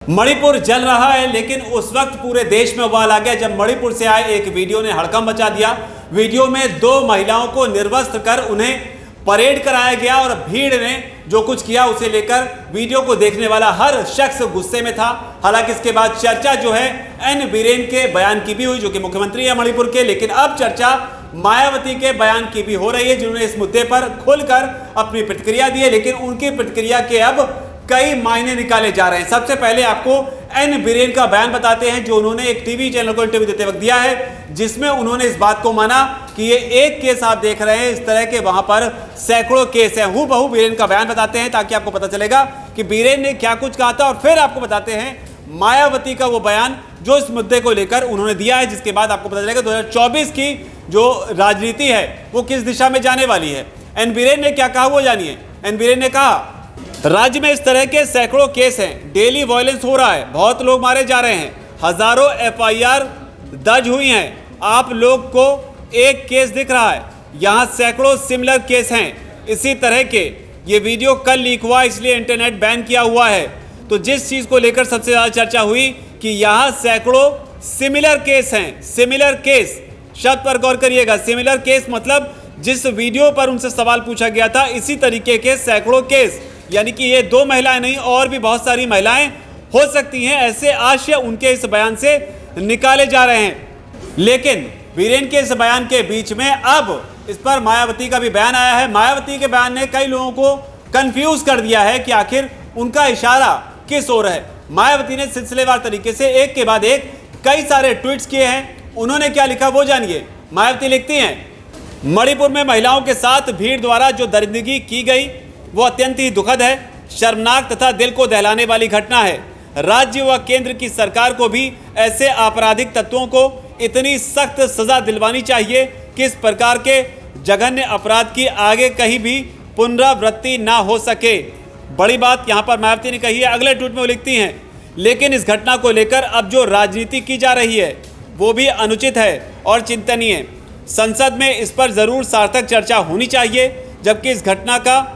मणिपुर जल रहा है, लेकिन उस वक्त पूरे देश में उबाल आ गया जब मणिपुर से आए एक वीडियो ने हड़कंप मचा दिया। वीडियो में 2 महिलाओं को निर्वस्त्र कर उन्हें परेड कराया गया और भीड़ ने जो कुछ किया उसे लेकर वीडियो को देखने वाला हर शख्स गुस्से में था। हालांकि इसके बाद चर्चा जो है एन बीरेन के बयान की भी हुई, जो कि मुख्यमंत्री है मणिपुर के, लेकिन अब चर्चा मायावती के बयान की भी हो रही है, जिन्होंने इस मुद्दे पर खुलकर अपनी प्रतिक्रिया दी है। लेकिन उनकी प्रतिक्रिया के अब कई मायने निकाले जा रहे हैं। सबसे पहले आपको एन बीरेन का बयान बताते हैं, जो उन्होंने एक टीवी चैनल को इंटरव्यू देते वक्त दिया है, जिसमें उन्होंने इस बात को माना कि ये एक केस आप देख रहे हैं, इस तरह के वहां पर सैकड़ों केस हैं। हूबहू बीरेन का बयान बताते हैं ताकि आपको पता चलेगा कि बीरेन ने क्या कुछ कहा था, और फिर आपको बताते हैं मायावती का वो बयान जो इस मुद्दे को लेकर उन्होंने दिया है, जिसके बाद आपको पता चलेगा 2024 की जो राजनीति है वो किस दिशा में जाने वाली है। एन बीरेन ने क्या कहा वो जानिए। एन बीरेन ने कहा, राज्य में इस तरह के सैकड़ों केस हैं, डेली वायलेंस हो रहा है, बहुत लोग मारे जा रहे हैं, हजारों एफआईआर दर्ज हुई हैं। आप लोग को एक केस दिख रहा है, यहाँ सैकड़ों सिमिलर केस हैं इसी तरह के। ये वीडियो कल लीक हुआ, इसलिए इंटरनेट बैन किया हुआ है। तो जिस चीज़ को लेकर सबसे ज़्यादा चर्चा हुई कि यहाँ सैकड़ों सिमिलर केस हैं। सिमिलर केस शब्द पर गौर करिएगा। सिमिलर केस मतलब जिस वीडियो पर उनसे सवाल पूछा गया था, इसी तरीके के सैकड़ों केस, यानी कि ये 2 महिलाएं नहीं और भी बहुत सारी महिलाएं हो सकती हैं, ऐसे आशय उनके इस बयान से निकाले जा रहे हैं। लेकिन बीरेन के इस बयान के बीच में अब इस पर मायावती का भी बयान आया है। मायावती के बयान ने कई लोगों को कंफ्यूज कर दिया है कि आखिर उनका इशारा किस ओर है। मायावती ने सिलसिलेवार तरीके से एक के बाद एक कई सारे ट्वीट्स किए हैं। उन्होंने क्या लिखा वो जानिए। मायावती लिखती हैं, मणिपुर में महिलाओं के साथ भीड़ द्वारा जो दरिंदगी की गई वो अत्यंत ही दुखद है, शर्मनाक तथा दिल को दहलाने वाली घटना है। राज्य व केंद्र की सरकार को भी ऐसे आपराधिक तत्वों को इतनी सख्त सजा दिलवानी चाहिए कि इस प्रकार के जघन्य अपराध की आगे कहीं भी पुनरावृत्ति ना हो सके। बड़ी बात यहाँ पर मायावती ने कही है। अगले ट्वीट में वो लिखती हैं, लेकिन इस घटना को लेकर अब जो राजनीति की जा रही है वो भी अनुचित है और चिंतनीय। संसद में इस पर ज़रूर सार्थक चर्चा होनी चाहिए, जबकि इस घटना का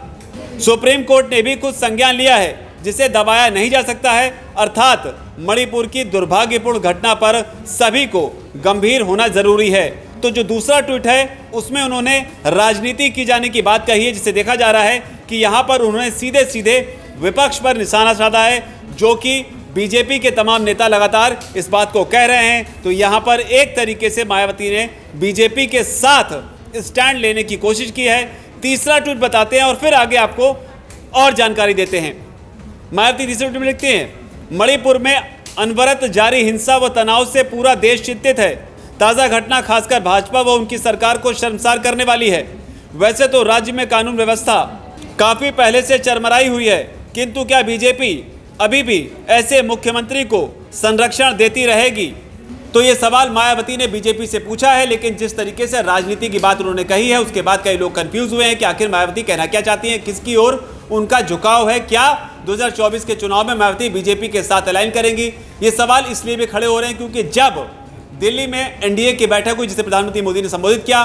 सुप्रीम कोर्ट ने भी कुछ संज्ञान लिया है जिसे दबाया नहीं जा सकता है। अर्थात मणिपुर की दुर्भाग्यपूर्ण घटना पर सभी को गंभीर होना जरूरी है। तो जो दूसरा ट्वीट है उसमें उन्होंने राजनीति की जाने की बात कही है, जिसे देखा जा रहा है कि यहाँ पर उन्होंने सीधे सीधे विपक्ष पर निशाना साधा है, जो कि बीजेपी के तमाम नेता लगातार इस बात को कह रहे हैं। तो यहाँ पर एक तरीके से मायावती ने बीजेपी के साथ स्टैंड लेने की कोशिश की है। तीसरा ट्वीट बताते हैं और फिर आगे आपको और जानकारी देते हैं। मायावती तीसरे ट्वीट में लिखते हैं, मणिपुर में अनवरत जारी हिंसा व तनाव से पूरा देश चिंतित है। ताज़ा घटना खासकर भाजपा व उनकी सरकार को शर्मसार करने वाली है। वैसे तो राज्य में कानून व्यवस्था काफ़ी पहले से चरमराई हुई है, किंतु क्या बीजेपी अभी भी ऐसे मुख्यमंत्री को संरक्षण देती रहेगी? तो ये सवाल मायावती ने बीजेपी से पूछा है। लेकिन जिस तरीके से राजनीति की बात उन्होंने कही है, उसके बाद कई लोग कंफ्यूज हुए हैं कि आखिर मायावती कहना क्या चाहती हैं, किसकी ओर उनका झुकाव है। क्या 2024 के चुनाव में मायावती बीजेपी के साथ अलाइन करेंगी? ये सवाल इसलिए भी खड़े हो रहे हैं क्योंकि जब दिल्ली में एनडीए की बैठक हुई, जिसे प्रधानमंत्री मोदी ने संबोधित किया,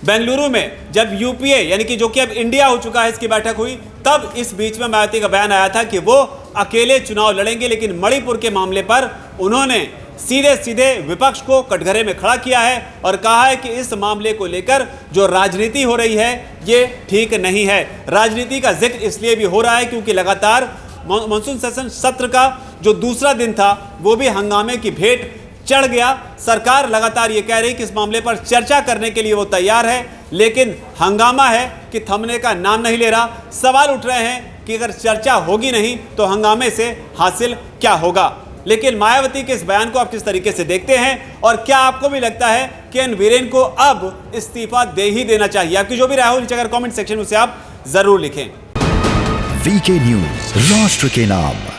बेंगलुरु में जब यूपीए यानी कि जो कि अब इंडिया हो चुका है इसकी बैठक हुई, तब इस बीच में मायावती का बयान आया था कि वो अकेले चुनाव लड़ेंगे। लेकिन मणिपुर के मामले पर उन्होंने सीधे सीधे विपक्ष को कटघरे में खड़ा किया है और कहा है कि इस मामले को लेकर जो राजनीति हो रही है ये ठीक नहीं है। राजनीति का जिक्र इसलिए भी हो रहा है क्योंकि लगातार मानसून सेशन सत्र का जो दूसरा दिन था वो भी हंगामे की भेंट चढ़ गया। सरकार लगातार ये कह रही कि इस मामले पर चर्चा करने के लिए वो तैयार है, लेकिन हंगामा है कि थमने का नाम नहीं ले रहा। सवाल उठ रहे हैं कि अगर चर्चा होगी नहीं तो हंगामे से हासिल क्या होगा। लेकिन मायावती के इस बयान को आप किस तरीके से देखते हैं, और क्या आपको भी लगता है कि एन बीरेन को अब इस्तीफा दे ही देना चाहिए? आपकी जो भी राय हो नीचे अगर कमेंट सेक्शन में उसे आप जरूर लिखें। वीके न्यूज, राष्ट्र के नाम।